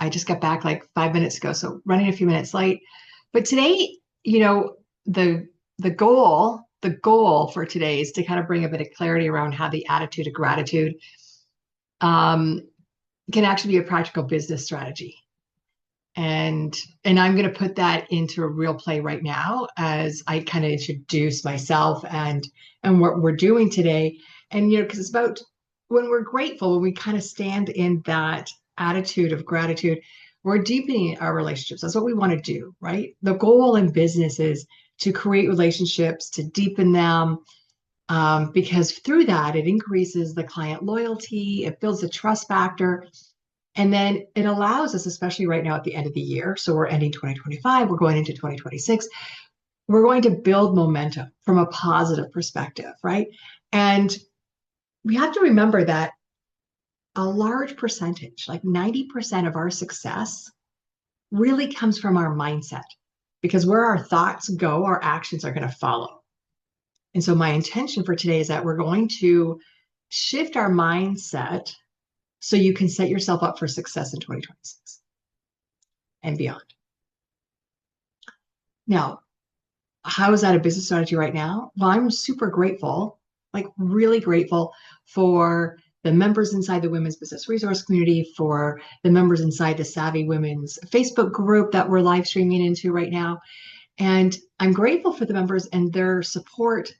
I just got back like 5 minutes ago, so running a few minutes late. But today, the goal for today is to kind of bring a bit of clarity around how the attitude of gratitude um, can actually be a practical business strategy. And I'm going to put that into a real play right now as I kind of introduce myself and what we're doing today. And because it's about when we're grateful, when we kind of stand in that attitude of gratitude, we're deepening our relationships. That's what we want to do, right? The goal in business is to create relationships, to deepen them, because through that, it increases the client loyalty, it builds the trust factor, and then it allows us, especially right now at the end of the year, so we're ending 2025, we're going into 2026, we're going to build momentum from a positive perspective, right? And we have to remember that a large percentage, like 90% of our success, really comes from our mindset, because where our thoughts go, our actions are going to follow. And so my intention for today is that we're going to shift our mindset so you can set yourself up for success in 2026 and beyond. Now, how is that a business strategy right now? Well, I'm super grateful, like really grateful for the members inside the Women's Business Resource Community, for the members inside the Savvy Women's Facebook group that we're live streaming into right now. And I'm grateful for the members and their support,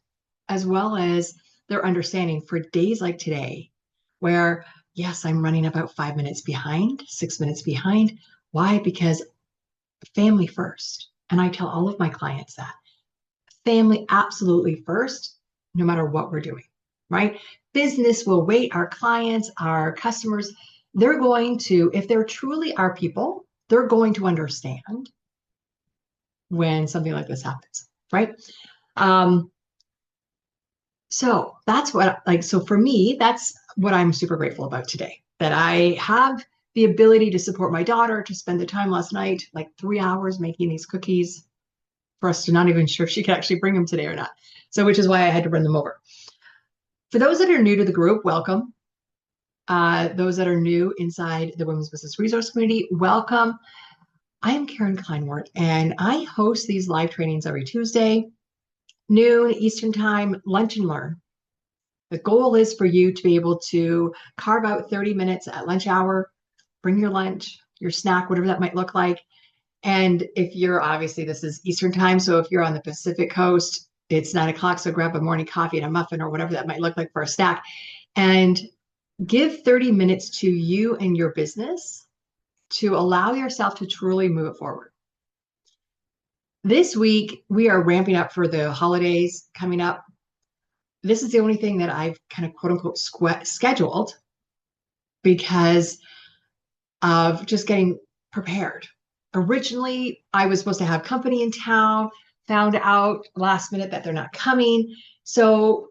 as well as their understanding for days like today, where yes, I'm running about 5 minutes behind, 6 minutes behind. Why? Because family first. And I tell all of my clients that family absolutely first, no matter what we're doing, right? Business will wait. Our clients, our customers, they're going to, if they're truly our people, they're going to understand when something like this happens, right? So that's what, so for me, that's what I'm super grateful about today, that I have the ability to support my daughter, to spend the time last night, like 3 hours making these cookies for us to not even sure if she could actually bring them today or not. So, which is why I had to run them over. For those that are new to the group, welcome. Those that are new inside the Women's Business Resource Community, welcome. I am Karen Kleinwort, and I host these live trainings every Tuesday, noon Eastern time, lunch and learn. The goal is for you to be able to carve out 30 minutes at lunch hour, bring your lunch, your snack, whatever that might look like. And if you're, obviously this is Eastern time, so if you're on the Pacific coast, it's 9 o'clock, so grab a morning coffee and a muffin or whatever that might look like for a snack, and give 30 minutes to you and your business to allow yourself to truly move it forward. This week, we are ramping up for the holidays coming up. This is the only thing that I've kind of quote unquote scheduled because of just getting prepared. Originally, I was supposed to have company in town, found out last minute that they're not coming. So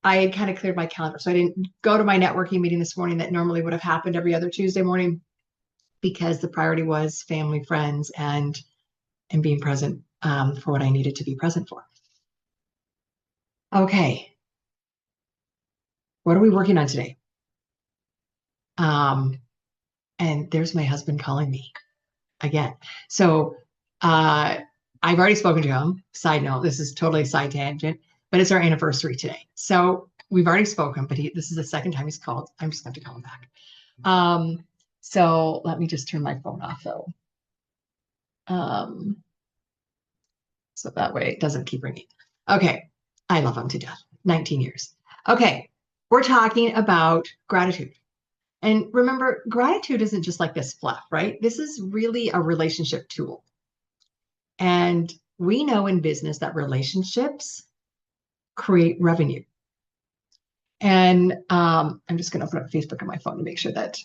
I had kind of cleared my calendar. So I didn't go to my networking meeting this morning that normally would have happened every other Tuesday morning, because the priority was family, friends, and being present for what I needed to be present for. Okay. What are we working on today? And there's my husband calling me again. So I've already spoken to him. Side note, this is totally side tangent, but it's our anniversary today. So we've already spoken, but this is the second time he's called. I'm just going to call him back. So let me just turn my phone off though. So that way it doesn't keep ringing. Okay. I love him to death. 19 years. Okay. We're talking about gratitude. And remember, gratitude isn't just like this fluff, right? This is really a relationship tool. And we know in business that relationships create revenue. And I'm just going to open up Facebook on my phone to make sure that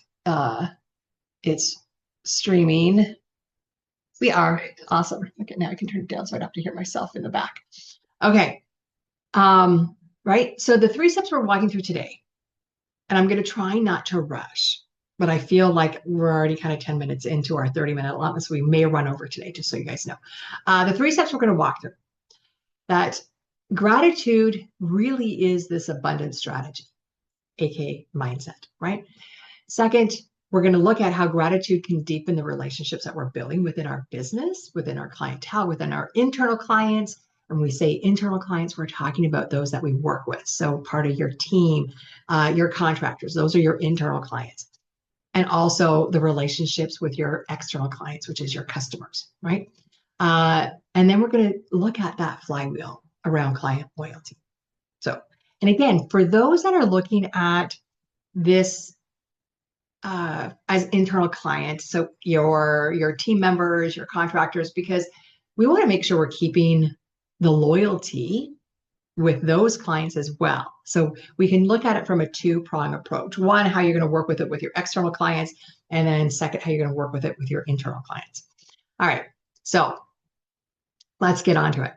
it's streaming. We are. Awesome. Okay, now I can turn it down so I don't have to hear myself in the back. Okay. Right. So the 3 steps we're walking through today, and I'm going to try not to rush, but I feel like we're already kind of 10 minutes into our 30-minute allotment, so we may run over today, just so you guys know. The 3 steps we're going to walk through, that gratitude really is this abundance strategy, aka mindset, right? Second, We're going to look at how gratitude can deepen the relationships that we're building within our business, within our clientele, within our internal clients. When we say internal clients, we're talking about those that we work with. So part of your team, your contractors, those are your internal clients. And also the relationships with your external clients, which is your customers, right? And then we're going to look at that flywheel around client loyalty. So, and again, for those that are looking at this as internal clients, so your team members, your contractors, because we want to make sure we're keeping the loyalty with those clients as well. So we can look at it from a two-prong approach. One, how you're going to work with it with your external clients, and then second, how you're going to work with it with your internal clients. All right, so let's get on to it.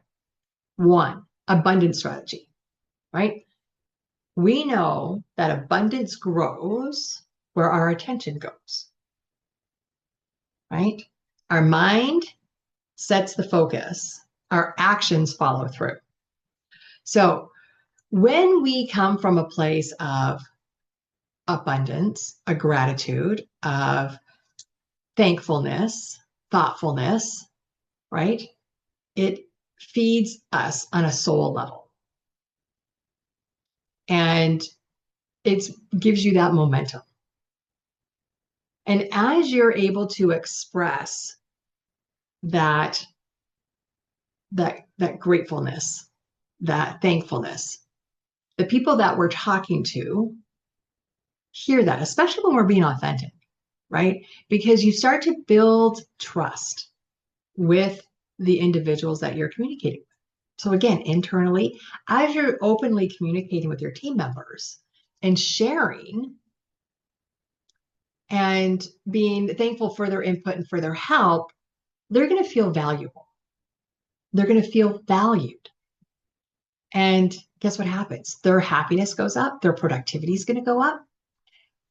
One, abundance strategy, right? We know that abundance grows where our attention goes, right? Our mind sets the focus, our actions follow through. So when we come from a place of abundance, a gratitude, of thankfulness, thoughtfulness, right? It feeds us on a soul level. And it gives you that momentum. And as you're able to express that gratefulness, that thankfulness, the people that we're talking to hear that, especially when we're being authentic, right? Because you start to build trust with the individuals that you're communicating with. So again, internally, as you're openly communicating with your team members and sharing and being thankful for their input and for their help, they're going to feel valuable. They're going to feel valued. And guess what happens? Their happiness goes up. Their productivity is going to go up.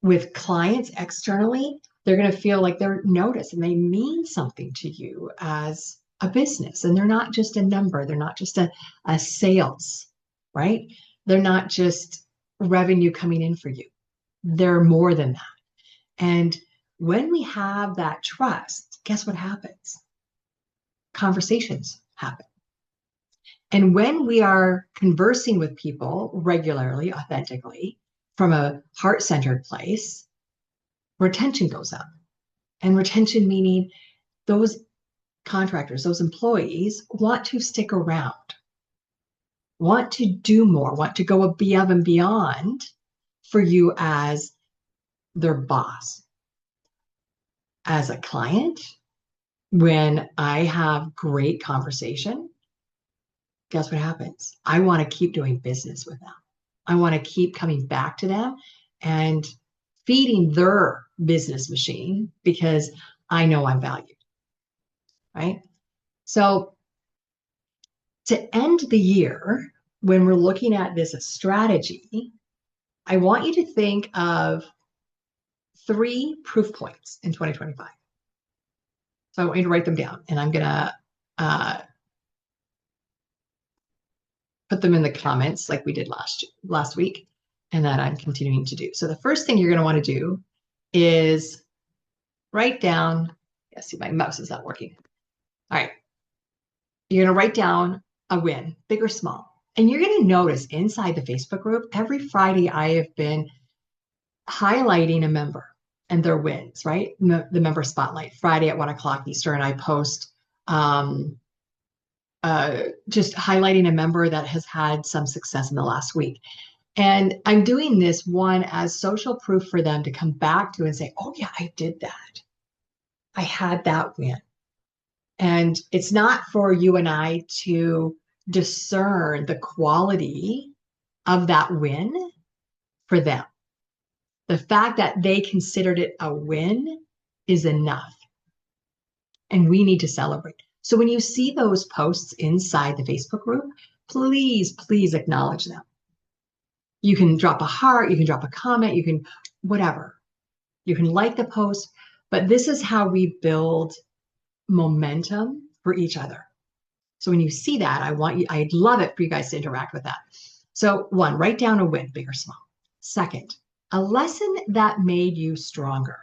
With clients externally, they're going to feel like they're noticed and they mean something to you as a business. And they're not just a number. They're not just a sales, right? They're not just revenue coming in for you. They're more than that. And when we have that trust, guess what happens? Conversations happen. And when we are conversing with people regularly, authentically, from a heart-centered place, retention goes up. And retention meaning those contractors, those employees want to stick around, want to do more, want to go above and beyond for you as their boss. As a client, when I have great conversation, guess what happens? I want to keep doing business with them. I want to keep coming back to them and feeding their business machine because I know I'm valued, right? So to end the year, when we're looking at this as strategy, I want you to think of 3 proof points in 2025. So I want you to write them down, and I'm going to put them in the comments like we did last week, and that I'm continuing to do. So the first thing you're going to want to do is write down, yeah, see my mouse is not working. All right. You're going to write down a win, big or small. And you're going to notice inside the Facebook group, every Friday I have been highlighting a member and their wins, right? The member spotlight. Friday at 1 o'clock Eastern, I post just highlighting a member that has had some success in the last week. And I'm doing this one as social proof for them to come back to and say, oh yeah, I did that. I had that win. And it's not for you and I to discern the quality of that win for them. The fact that they considered it a win is enough. And we need to celebrate. So when you see those posts inside the Facebook group, please, please acknowledge them. You can drop a heart, you can drop a comment, you can whatever. You can like the post, but this is how we build momentum for each other. So when you see that, I'd love it for you guys to interact with that. So 1, write down a win, big or small. 2nd, a lesson that made you stronger.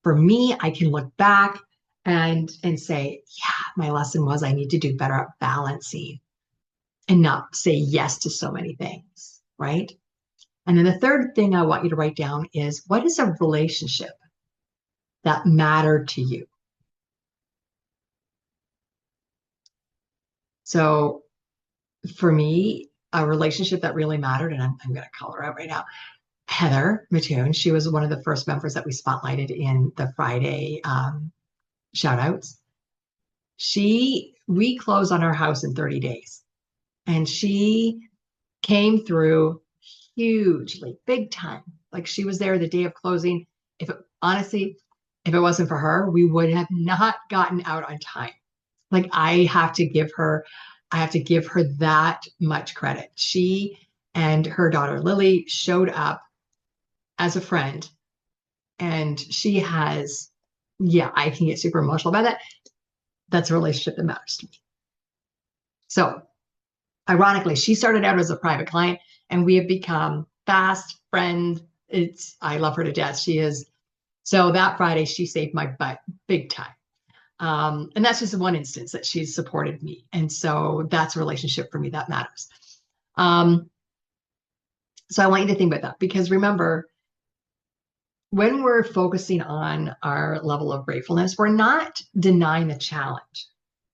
For me, I can look back and say, yeah, my lesson was I need to do better at balancing and not say yes to so many things, right? And then the third thing I want you to write down is, what is a relationship that mattered to you? So for me, a relationship that really mattered, and I'm going to call her out right now, Heather Mattoon. She was one of the first members that we spotlighted in the Friday shout outs. We closed on our house in 30 days, and she came through hugely, big time. Like, she was there the day of closing. Honestly, if it wasn't for her, we would have not gotten out on time. Like, I have to give her that much credit. She and her daughter Lily showed up as a friend, and she has, yeah, I can get super emotional about that. That's a relationship that matters to me. So ironically, she started out as a private client, and we have become fast friends. I love her to death. She is. So that Friday, she saved my butt big time. And that's just one instance that she's supported me. And so that's a relationship for me that matters. So I want you to think about that, because remember, when we're focusing on our level of gratefulness, we're not denying the challenge,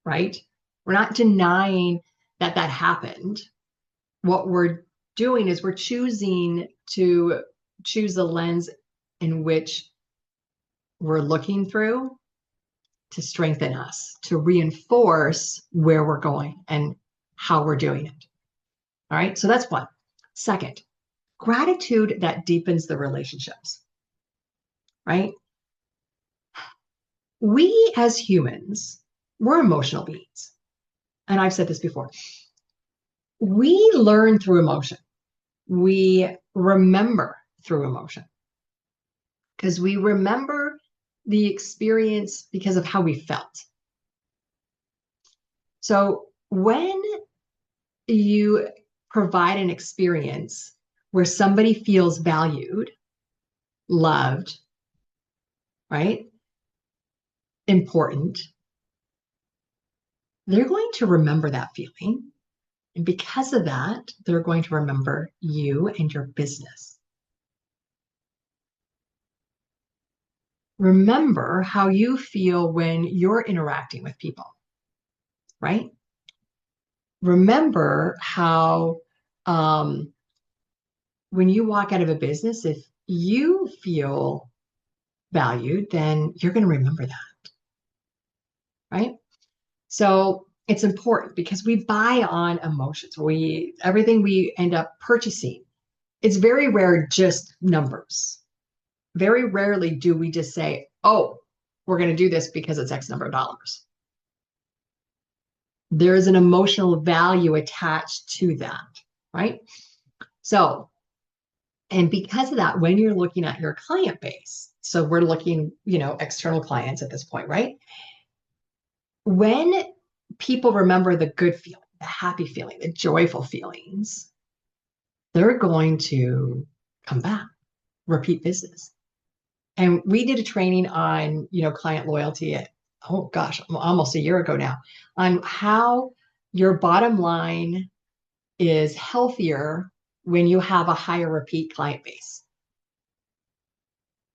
right? We're not denying that happened. What we're doing is we're choosing to choose the lens in which we're looking through to strengthen us, to reinforce where we're going and how we're doing it. All right. So that's one. Second, gratitude that deepens the relationships, right? We as humans, we're emotional beings. And I've said this before. We learn through emotion. We remember through emotion, because we remember the experience because of how we felt. So when you provide an experience where somebody feels valued, loved, right, important, they're going to remember that feeling. And because of that, they're going to remember you and your business. Remember how you feel when you're interacting with people, right? Remember how when you walk out of a business, if you feel valued, then you're going to remember that, right? So it's important, because we buy on emotions. Everything we end up purchasing, it's very rare just numbers. Very rarely do we just say, oh, we're going to do this because it's X number of dollars. There is an emotional value attached to that, right? So, and because of that, when you're looking at your client base, so we're looking, external clients at this point, right? When people remember the good feeling, the happy feeling, the joyful feelings, they're going to come back, repeat business. And we did a training on, client loyalty oh gosh, almost a year ago now, on how your bottom line is healthier when you have a higher repeat client base.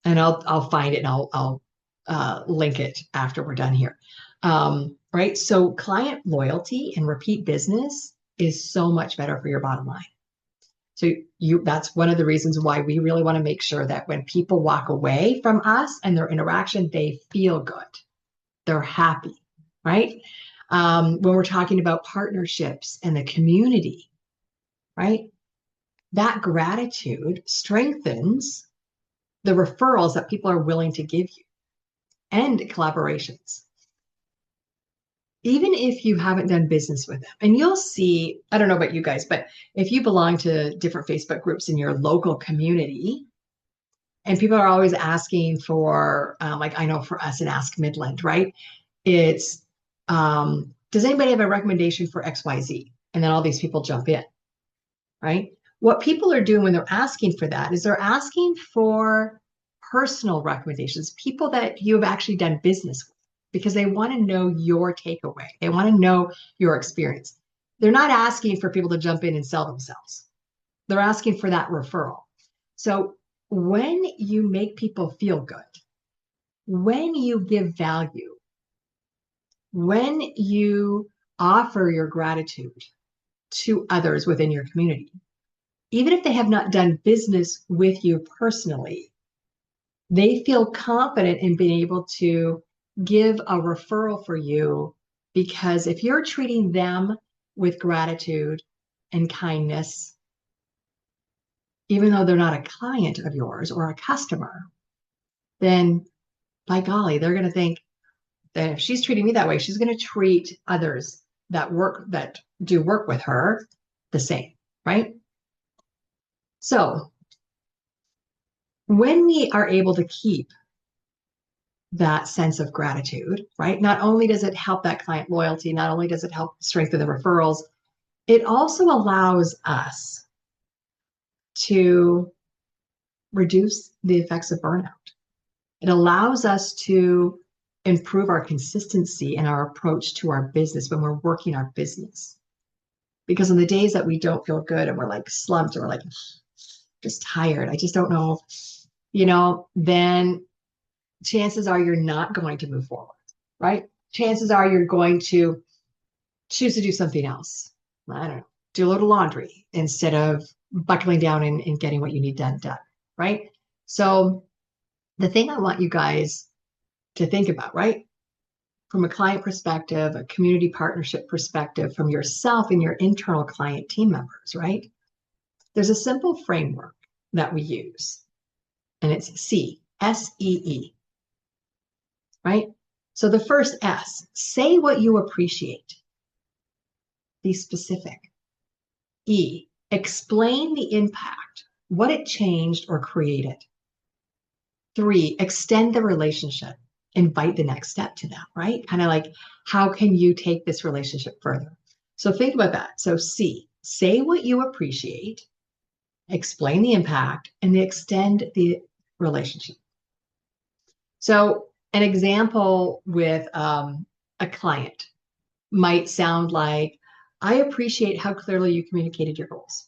And I'll find it, and I'll link it after we're done here. Right. So client loyalty and repeat business is so much better for your bottom line. So that's one of the reasons why we really want to make sure that when people walk away from us and their interaction, they feel good. They're happy, right? When we're talking about partnerships and the community, right? That gratitude strengthens the referrals that people are willing to give you, and collaborations. Even if you haven't done business with them, and you'll see, I don't know about you guys, but if you belong to different Facebook groups in your local community, and people are always asking for, like I know for us in Ask Midland, right? It's, does anybody have a recommendation for XYZ? And then all these people jump in, right? What people are doing when they're asking for that is they're asking for personal recommendations, people that you have actually done business with, because they want to know your takeaway. They want to know your experience. They're not asking for people to jump in and sell themselves. They're asking for that referral. So when you make people feel good, when you give value, when you offer your gratitude to others within your community, even if they have not done business with you personally, they feel confident in being able to give a referral for you, because if you're treating them with gratitude and kindness, even though they're not a client of yours or a customer, then by golly, they're going to think that if she's treating me that way, she's going to treat others that do work with her the same, right? So when we are able to keep that sense of gratitude, right? Not only does it help that client loyalty, not only does it help strengthen the referrals, it also allows us to reduce the effects of burnout. It allows us to improve our consistency and our approach to our business when we're working our business. Because on the days that we don't feel good and we're like slumped or we're like just tired, I just don't know, then chances are you're not going to move forward, right? Chances are you're going to choose to do something else. I don't know, do a little laundry instead of buckling down and getting what you need done, right? So the thing I want you guys to think about, right? From a client perspective, a community partnership perspective, from yourself and your internal client team members, right? There's a simple framework that we use, and it's SEE, right? So the first S, say what you appreciate. Be specific. E, explain the impact, what it changed or created. 3, extend the relationship. Invite the next step to that, right? Kind of like, how can you take this relationship further? So think about that. So C, say what you appreciate, explain the impact, and extend the relationship. So an example with a client might sound like, I appreciate how clearly you communicated your goals.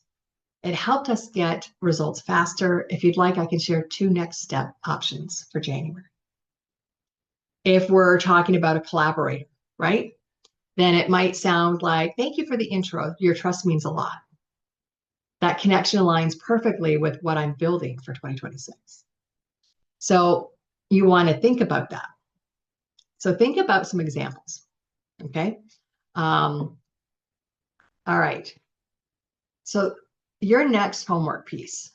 It helped us get results faster. If you'd like, I can share 2 next step options for January. If we're talking about a collaborator, right? Then it might sound like, thank you for the intro. Your trust means a lot. That connection aligns perfectly with what I'm building for 2026. So you want to think about that. So think about some examples, okay? All right. So your next homework piece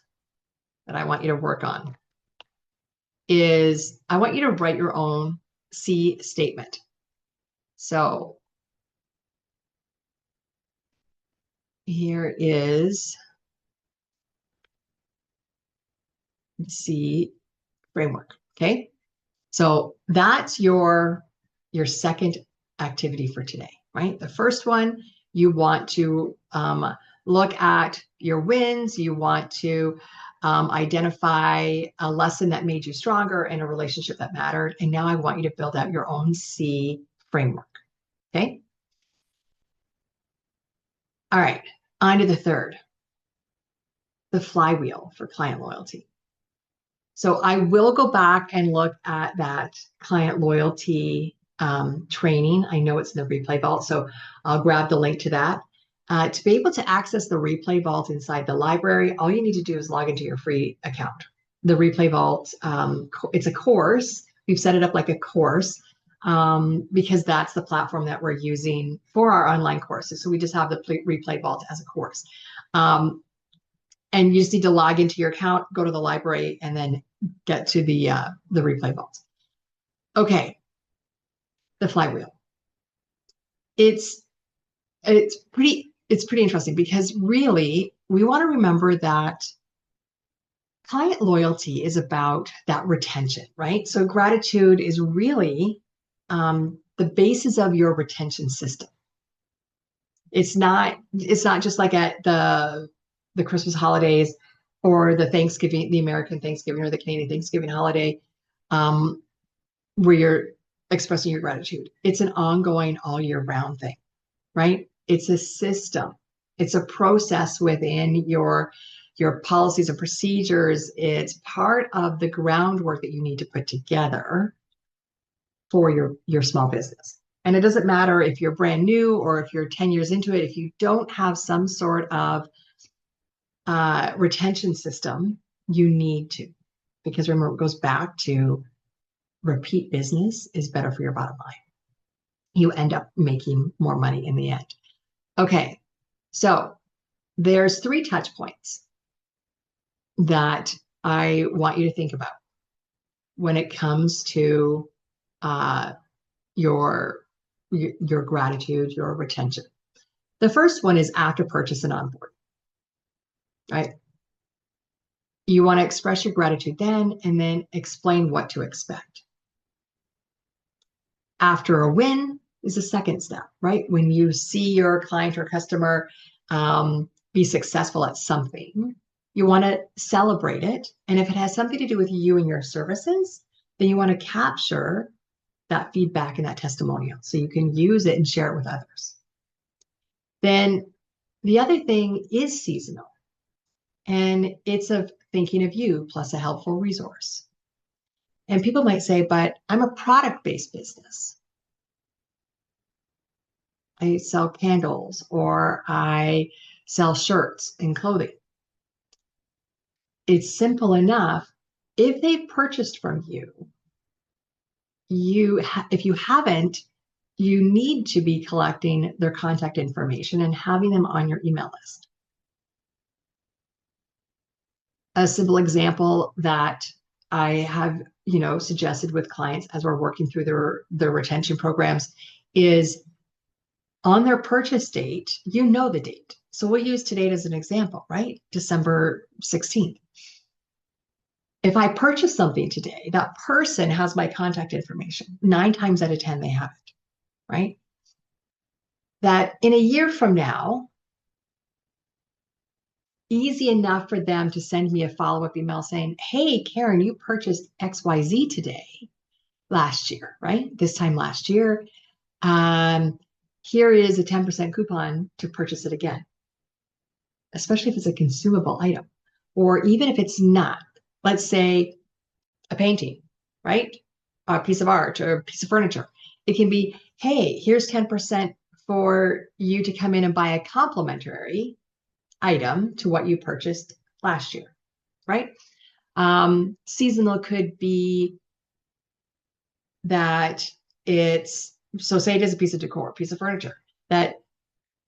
that I want you to work on is I want you to write your own C statement. So here is the C framework, okay? So that's your second activity for today, right? The first one, you want to look at your wins. You want to identify a lesson that made you stronger and a relationship that mattered. And now I want you to build out your own C framework, okay? All right, on to the third, the flywheel for client loyalty. So I will go back and look at that client loyalty training. I know it's in the replay vault, so I'll grab the link to that. To be able to access the replay vault inside the library, all you need to do is log into your free account. The replay vault, it's a course. We've set it up like a course because that's the platform that we're using for our online courses. So we just have the replay vault as a course. And you just need to log into your account, go to the library, and then get to the replay vault. Okay, the flywheel. It's pretty interesting because really we want to remember that client loyalty is about that retention, right? So gratitude is really the basis of your retention system. It's not just like at the Christmas holidays, or the Thanksgiving, the American Thanksgiving or the Canadian Thanksgiving holiday, um, where you're expressing your gratitude. It's an ongoing all year round thing, right? It's a system. It's a process within your policies and procedures. It's part of the groundwork that you need to put together for your small business. And it doesn't matter if you're brand new or if you're 10 years into it, if you don't have some sort of retention system, you need to. Because remember, it goes back to repeat business is better for your bottom line. You end up making more money in the end. Okay, so there's 3 touch points that I want you to think about when it comes to uh, your gratitude, your retention. The first one is after purchase and onboard, right? You want to express your gratitude then, and then explain what to expect. After a win is the second step, right? When you see your client or customer be successful at something, you want to celebrate it. And if it has something to do with you and your services, then you want to capture that feedback and that testimonial so you can use it and share it with others. Then the other thing is seasonal. And it's of thinking of you plus a helpful resource. And people might say, but I'm a product-based business. I sell candles or I sell shirts and clothing. It's simple enough. If they've purchased from you, if you haven't, you need to be collecting their contact information and having them on your email list. A simple example that I have, suggested with clients as we're working through their retention programs is on their purchase date, the date. So we'll use today as an example, right? December 16th. If I purchase something today, that person has my contact information. 9 times out of 10, they have it, right? That in a year from now, easy enough for them to send me a follow-up email saying, hey, Karen, you purchased XYZ today last year, right? This time last year. Here is a 10% coupon to purchase it again, especially if it's a consumable item, or even if it's not. Let's say a painting, right? A piece of art or a piece of furniture. It can be, hey, here's 10% for you to come in and buy a complimentary item to what you purchased last year, right? Seasonal could be that say it is a piece of decor, a piece of furniture, that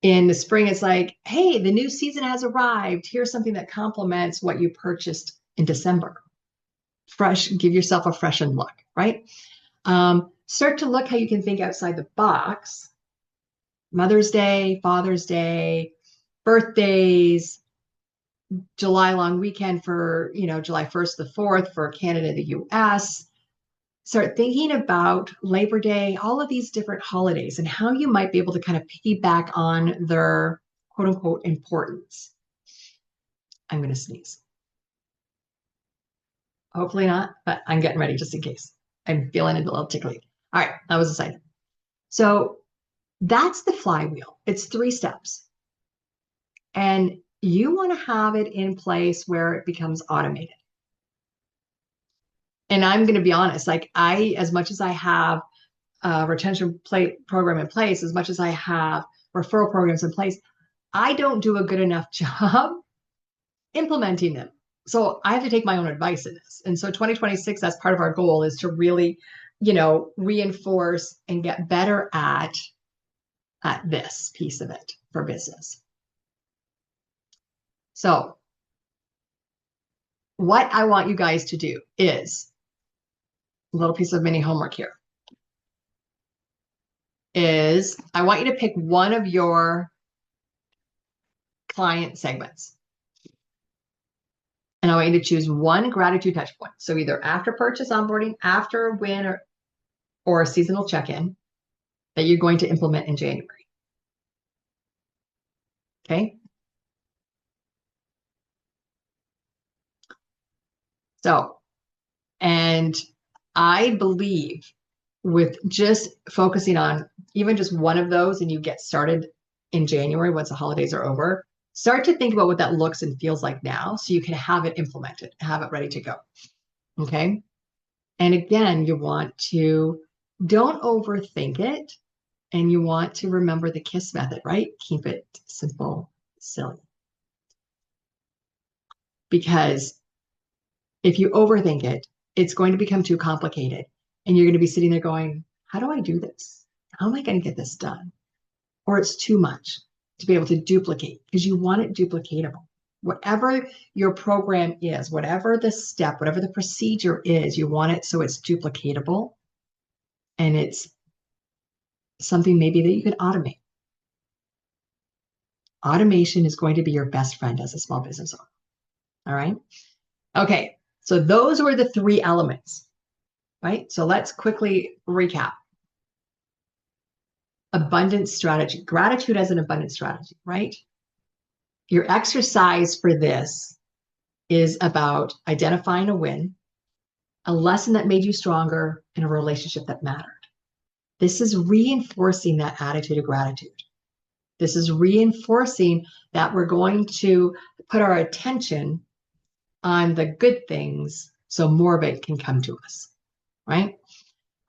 in the spring it's like, hey, the new season has arrived. Here's something that complements what you purchased in December. Fresh, give yourself a freshened look, right? Start to look how you can think outside the box. Mother's Day, Father's Day, birthdays, July long weekend for, July 1st to the 4th for Canada, the US. Start thinking about Labor Day, all of these different holidays and how you might be able to kind of piggyback on their quote unquote importance. I'm going to sneeze. Hopefully not, but I'm getting ready just in case. I'm feeling it a little tickly. All right, that was a side. So that's the flywheel. It's 3 steps. And you want to have it in place where it becomes automated. And I'm going to be honest, as much as I have a retention program in place, as much as I have referral programs in place, I don't do a good enough job implementing them. So I have to take my own advice in this. And so 2026, that's part of our goal, is to really, reinforce and get better at this piece of it for business. So what I want you guys to do is a little piece of mini homework here. Is I want you to pick one of your client segments. And I want you to choose one gratitude touch point. So either after purchase onboarding, after a win, or a seasonal check-in that you're going to implement in January. Okay. So, and I believe with just focusing on even just one of those and you get started in January once the holidays are over, start to think about what that looks and feels like now so you can have it implemented, have it ready to go. Okay. And again, you want to don't overthink it and you want to remember the KISS method, right? Keep it simple, silly. Because if you overthink it, it's going to become too complicated. And you're going to be sitting there going, how do I do this? How am I going to get this done? Or it's too much to be able to duplicate because you want it duplicatable. Whatever your program is, whatever the step, whatever the procedure is, you want it so it's duplicatable and it's something maybe that you can automate. Automation is going to be your best friend as a small business owner. All right. Okay. So those were the three elements, right? So let's quickly recap. Abundance strategy, gratitude as an abundance strategy, right? Your exercise for this is about identifying a win, a lesson that made you stronger, and a relationship that mattered. This is reinforcing that attitude of gratitude. This is reinforcing that we're going to put our attention on the good things so more of it can come to us, right?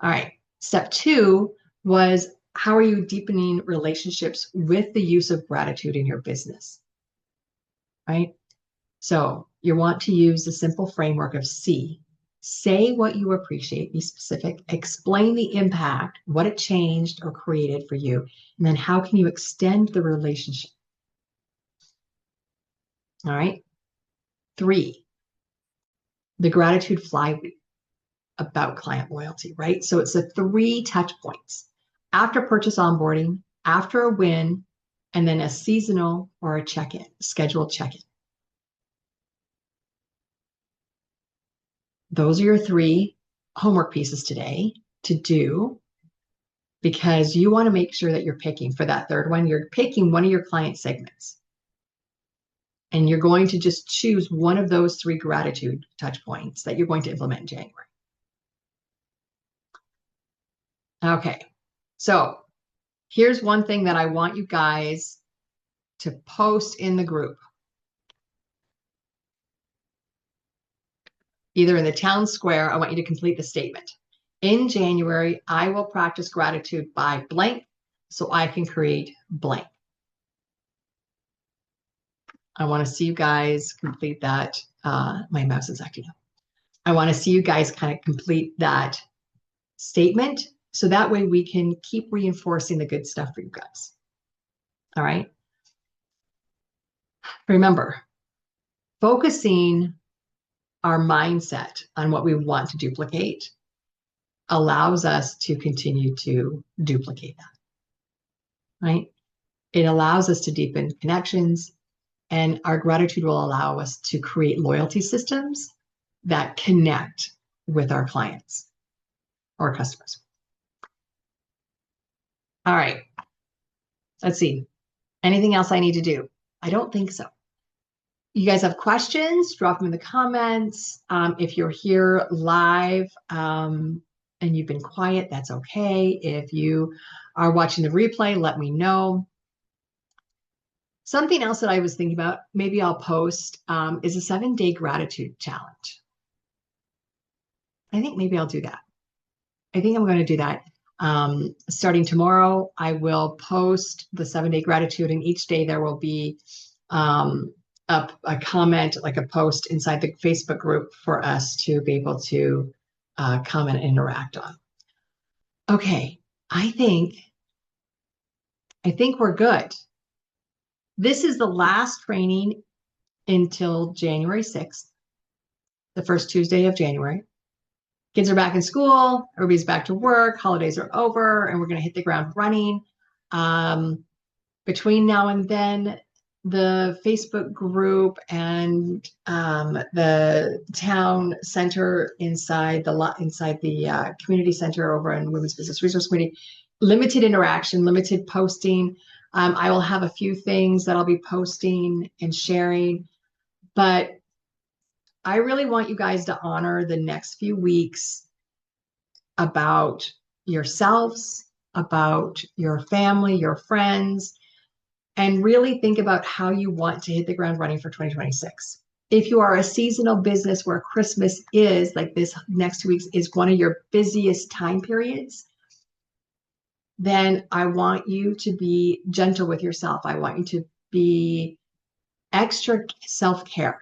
All right. Step 2 was how are you deepening relationships with the use of gratitude in your business, right? So you want to use the simple framework of C. Say what you appreciate, be specific, explain the impact, what it changed or created for you, and then how can you extend the relationship? All right. 3, the gratitude flywheel about client loyalty, right? So it's the 3 touch points after purchase onboarding, after a win, and then a seasonal or a check-in, scheduled check-in. Those are your 3 homework pieces today to do because you want to make sure that you're picking for that third one, you're picking one of your client segments. And you're going to just choose one of those 3 gratitude touch points that you're going to implement in January. Okay, so here's one thing that I want you guys to post in the group. Either in the town square, I want you to complete the statement. In January, I will practice gratitude by blank so I can create blank. I want to see you guys complete that. My mouse is acting up. I want to see you guys kind of complete that statement so that way we can keep reinforcing the good stuff for you guys. All right. Remember, focusing our mindset on what we want to duplicate allows us to continue to duplicate that, right? It allows us to deepen connections, and our gratitude will allow us to create loyalty systems that connect with our clients or customers. All right. Let's see. Anything else I need to do? I don't think so. You guys have questions, drop them in the comments. If you're here live and you've been quiet, that's okay. If you are watching the replay, let me know. Something else that I was thinking about, maybe I'll post, is a 7-day gratitude challenge. I think maybe I'll do that. I think I'm going to do that. Starting tomorrow, I will post the 7-day gratitude, and each day there will be a comment, like a post inside the Facebook group for us to be able to comment and interact on. Okay, I think we're good. This is the last training until January 6th, the first Tuesday of January. Kids are back in school, everybody's back to work, holidays are over, and we're going to hit the ground running. Between now and then, the Facebook group and the town center inside the community center over in Women's Business Resource Committee, limited interaction, limited posting. I will have a few things that I'll be posting and sharing, but I really want you guys to honor the next few weeks about yourselves, about your family, your friends, and really think about how you want to hit the ground running for 2026. If you are a seasonal business where Christmas is, like this next 2 weeks, is one of your busiest time periods, then I want you to be gentle with yourself. I want you to be extra self-care.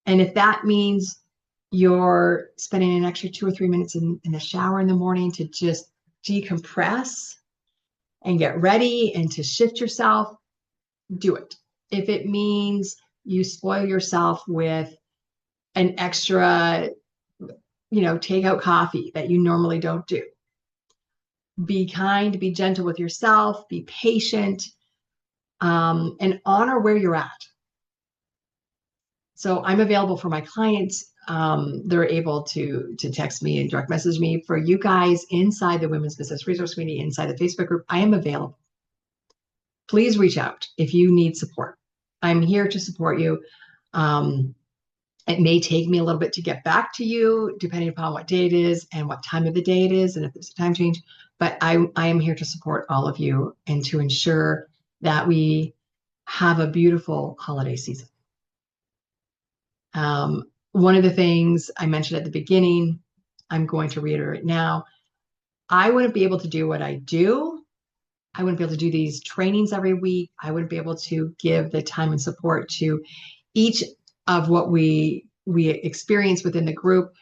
And if that means you're spending an extra 2 or 3 minutes in the shower in the morning to just decompress and get ready and to shift yourself, do it. If it means you spoil yourself with an extra, takeout coffee that you normally don't do, be kind, be gentle with yourself, be patient, and honor where you're at. So I'm available for my clients. They're able to text me and direct message me. For you guys inside the Women's Business Resource Community, inside the Facebook group, I am available. Please reach out if you need support. I'm here to support you. It may take me a little bit to get back to you, depending upon what day it is and what time of the day it is, and if there's a time change. But I am here to support all of you and to ensure that we have a beautiful holiday season. One of the things I mentioned at the beginning, I'm going to reiterate now. I wouldn't be able to do what I do. I wouldn't be able to do these trainings every week. I wouldn't be able to give the time and support to each of what we experience within the group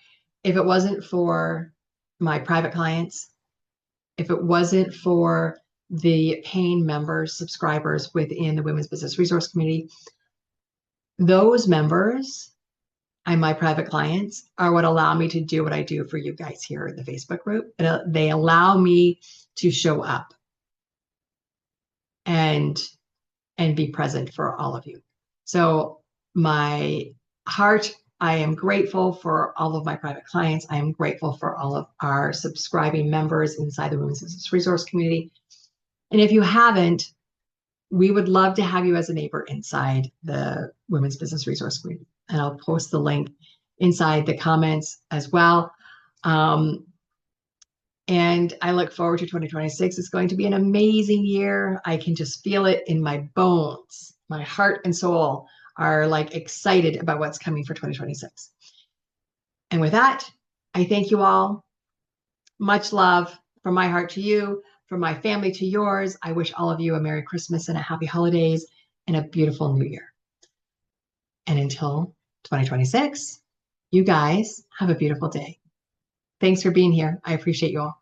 if it wasn't for my private clients, if it wasn't for the paying members, subscribers within the Women's Business Resource Community. Those members and my private clients are what allow me to do what I do for you guys here in the Facebook group. They allow me to show up and be present for all of you. So my heart, I am grateful for all of my private clients. I am grateful for all of our subscribing members inside the Women's Business Resource Community. And if you haven't, we would love to have you as a neighbor inside the Women's Business Resource Community. And I'll post the link inside the comments as well. And I look forward to 2026. It's going to be an amazing year. I can just feel it in my bones. My heart and soul are like excited about what's coming for 2026. And with that, I thank you all. Much love from my heart to you, from my family to yours. I wish all of you a Merry Christmas and a Happy Holidays and a beautiful New Year. And until 2026, you guys have a beautiful day. Thanks for being here. I appreciate you all.